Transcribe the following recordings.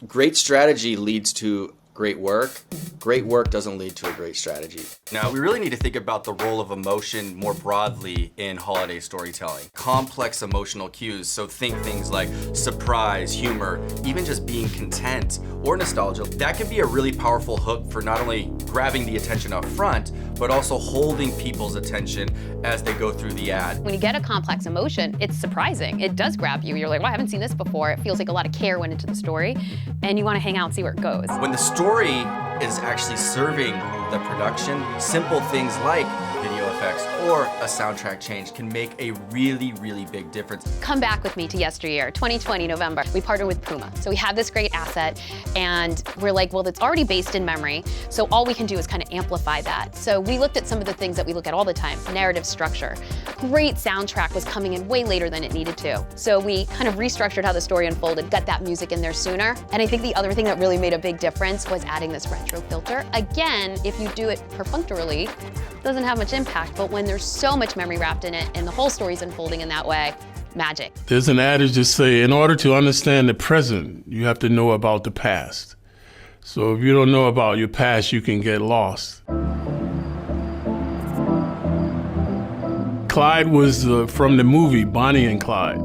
Great strategy leads to great work. Great work doesn't lead to a great strategy. Now, we really need to think about the role of emotion more broadly in holiday storytelling. Complex emotional cues, so think things like surprise, humor, even just being content or nostalgia. That can be a really powerful hook for not only grabbing the attention up front, but also holding people's attention as they go through the ad. When you get a complex emotion, it's surprising. It does grab you. You're like, well, I haven't seen this before. It feels like a lot of care went into the story, and you want to hang out and see where it goes. When the story is actually serving the production, simple things like video effects or a soundtrack change can make a really, really big difference. Come back with me to yesteryear, 2020, November. We partnered with Puma. So we have this great asset, and we're like, well, it's already based in memory, so all we can do is kind of amplify that. So we looked at some of the things that we look at all the time, narrative structure. Great soundtrack was coming in way later than it needed to. So we kind of restructured how the story unfolded, got that music in there sooner. And I think the other thing that really made a big difference was adding this retro filter. Again, if you do it perfunctorily, it doesn't have much impact, but when there's so much memory wrapped in it and the whole story's unfolding in that way, magic. There's an adage that say, in order to understand the present, you have to know about the past. So if you don't know about your past, you can get lost. Clyde was from the movie Bonnie and Clyde.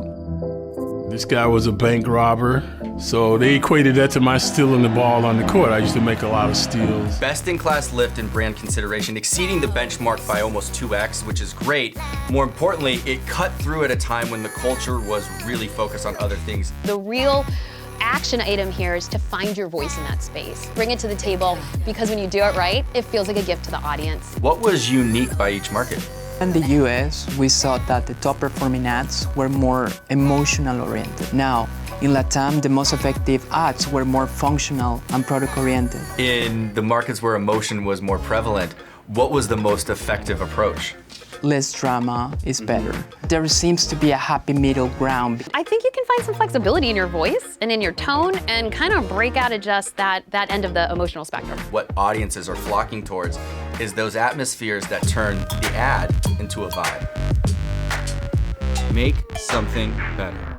This guy was a bank robber, so they equated that to my stealing the ball on the court. I used to make a lot of steals. Best in class lift in brand consideration, exceeding the benchmark by almost 2x, which is great. More importantly, it cut through at a time when the culture was really focused on other things. The real action item here is to find your voice in that space. Bring it to the table, because when you do it right, it feels like a gift to the audience. What was unique by each market? In the US, we saw that the top performing ads were more emotional oriented. Now, in Latam, the most effective ads were more functional and product oriented. In the markets where emotion was more prevalent, what was the most effective approach? Less drama is better. There seems to be a happy middle ground. I think you can find some flexibility in your voice and in your tone and kind of break out of just that end of the emotional spectrum. What audiences are flocking towards is those atmospheres that turn the ad into a vibe. Make something better.